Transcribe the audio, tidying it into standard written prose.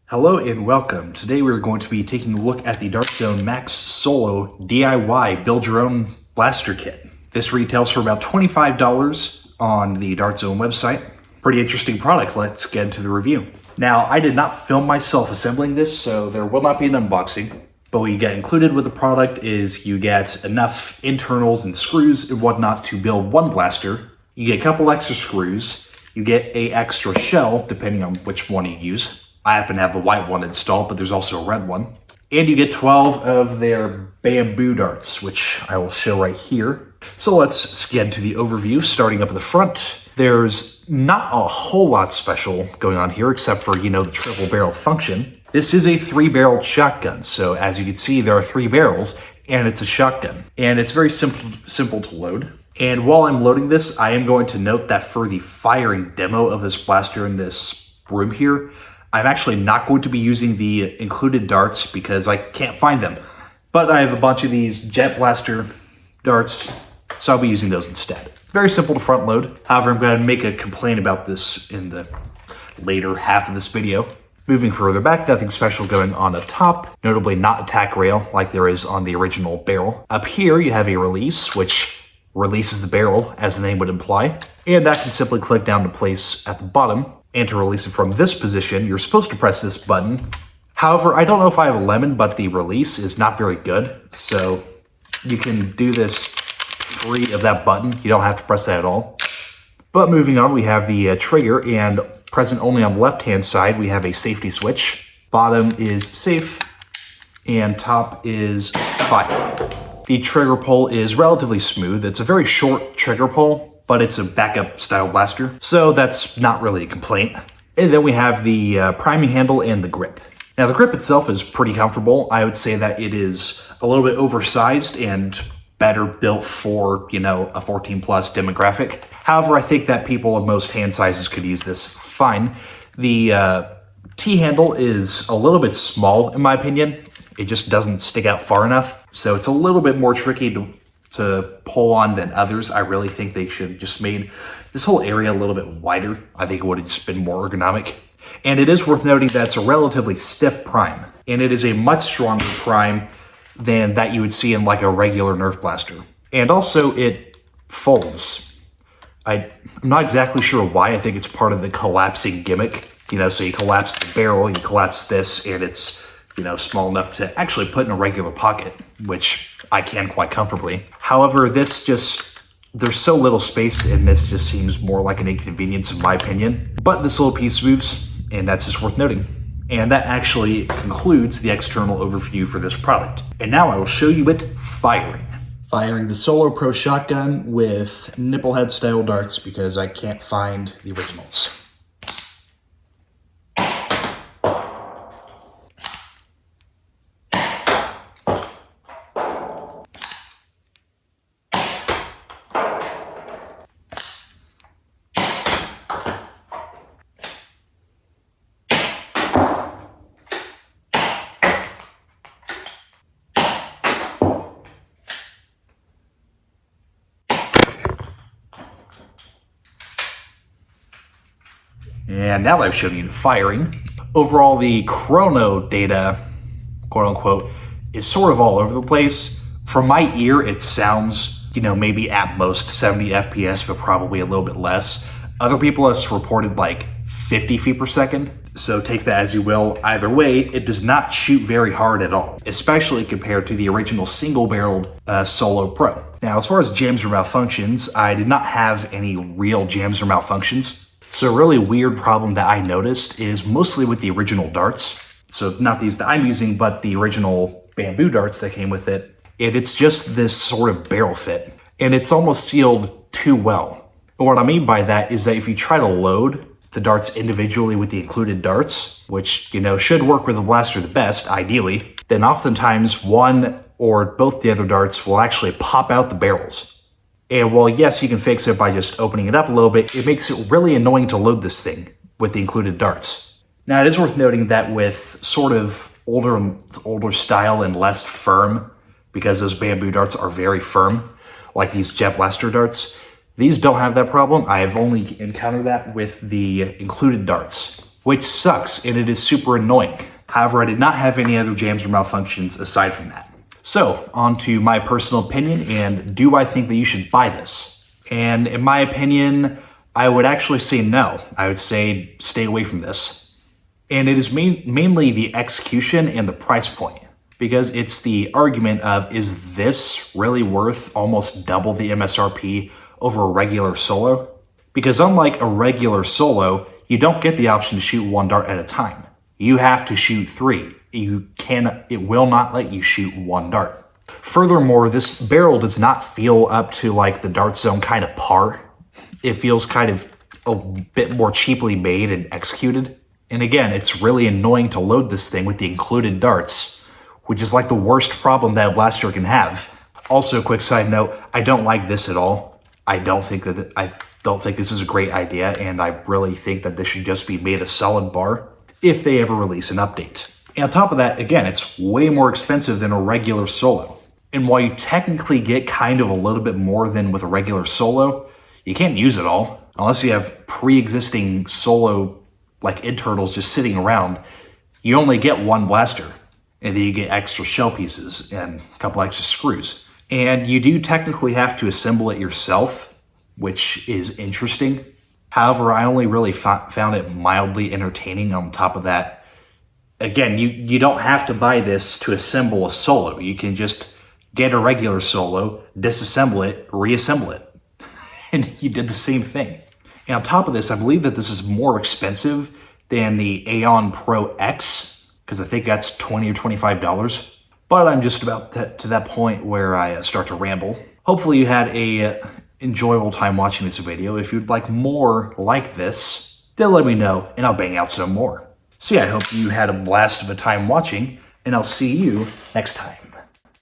Hello and welcome. Today we're going to be taking a look at the Dart Zone Max Solo DIY Build Your Own Blaster Kit. This retails for about $25 on the Dart Zone website. Pretty interesting product. Let's get into the review. Now, I did not film myself assembling this, so there will not be an unboxing. But what you get included with the product is you get enough internals and screws and whatnot to build one blaster. You get a couple extra screws. You get an extra shell, depending on which one you use. I happen to have the white one installed, but there's also a red one. And you get 12 of their bamboo darts, which I will show right here. So let's get into the overview, starting up at the front. There's not a whole lot special going on here, except for, the triple barrel function. This is a 3-barreled shotgun, so as you can see, there are 3 barrels, and it's a shotgun. And it's very simple to load. And while I'm loading this, I am going to note that for the firing demo of this blaster in this room here, I'm actually not going to be using the included darts because I can't find them. But I have a bunch of these Jet Blaster darts, so I'll be using those instead. Very simple to front load. However, I'm going to make a complaint about this in the later half of this video. Moving further back, nothing special going on up top, notably not a tack rail like there is on the original barrel. Up here, you have a release, which releases the barrel, as the name would imply, and that can simply click down to place at the bottom. And to release it from this position, you're supposed to press this button. However, I don't know if I have a lemon, but the release is not very good. So you can do this free of that button. You don't have to press that at all. But moving on, we have the trigger, and present only on the left-hand side, we have a safety switch. Bottom is safe, and top is fire. The trigger pull is relatively smooth. It's a very short trigger pull, but it's a backup style blaster, so that's not really a complaint. And then we have the priming handle and the grip. Now the grip itself is pretty comfortable. I would say that it is a little bit oversized and better built for, a 14 plus demographic. However, I think that people of most hand sizes could use this fine. The T-handle is a little bit small in my opinion. It just doesn't stick out far enough. So it's a little bit more tricky to pull on than others. I really think they should just made this whole area a little bit wider. I think it would have just been more ergonomic. And it is worth noting that it's a relatively stiff prime, and it is a much stronger prime than that you would see in like a regular Nerf blaster. And also it folds. I'm not exactly sure why. I think it's part of the collapsing gimmick. So you collapse the barrel, you collapse this, and it's small enough to actually put in a regular pocket, which I can quite comfortably. However, there's so little space, and this just seems more like an inconvenience in my opinion. But this little piece moves, and that's just worth noting. And that actually concludes the external overview for this product. And now I will show you it firing. Firing the Solo Pro shotgun with nipplehead style darts because I can't find the originals. And now that I've shown you the firing, overall the chrono data, quote unquote, is sort of all over the place. From my ear, it sounds, maybe at most 70 FPS, but probably a little bit less. Other people have reported like 50 feet per second. So take that as you will. Either way, it does not shoot very hard at all, especially compared to the original single-barreled Solo Pro. Now, as far as jams or malfunctions, I did not have any real jams or malfunctions. So a really weird problem that I noticed is mostly with the original darts. So not these that I'm using, but the original bamboo darts that came with it. And it's just this sort of barrel fit. And it's almost sealed too well. And what I mean by that is that if you try to load the darts individually with the included darts, which, should work with the blaster the best, ideally, then oftentimes one or both the other darts will actually pop out the barrels. And while yes, you can fix it by just opening it up a little bit, it makes it really annoying to load this thing with the included darts. Now, it is worth noting that with sort of older style and less firm, because those bamboo darts are very firm, like these Jet Blaster darts, these don't have that problem. I have only encountered that with the included darts. which sucks and it is super annoying. However, I did not have any other jams or malfunctions aside from that. So, on to my personal opinion, and do I think that you should buy this? And in my opinion, I would actually say no. I would say stay away from this. And it is mainly the execution and the price point, because it's the argument of, is this really worth almost double the MSRP over a regular solo? Because unlike a regular solo, you don't get the option to shoot one dart at a time. You have to shoot 3. It will not let you shoot one dart. Furthermore, this barrel does not feel up to like the Dart Zone kind of par. It feels kind of a bit more cheaply made and executed. And again, it's really annoying to load this thing with the included darts, which is like the worst problem that a blaster can have. Also, quick side note, I don't like this at all. I don't think this is a great idea, and I really think that this should just be made a solid bar if they ever release an update. And on top of that, again, it's way more expensive than a regular solo. And while you technically get kind of a little bit more than with a regular solo, you can't use it all unless you have pre-existing solo like internals just sitting around. You only get one blaster, and then you get extra shell pieces and a couple extra screws. And you do technically have to assemble it yourself, which is interesting. However, I only really found it mildly entertaining. On top of that, again, you don't have to buy this to assemble a solo. You can just get a regular solo, disassemble it, reassemble it. And you did the same thing. And on top of this, I believe that this is more expensive than the Aeon Pro X, because I think that's $20 or $25. But I'm just about to that point where I start to ramble. Hopefully you had a enjoyable time watching this video. If you'd like more like this, then let me know and I'll bang out some more. So yeah, I hope you had a blast of a time watching, and I'll see you next time.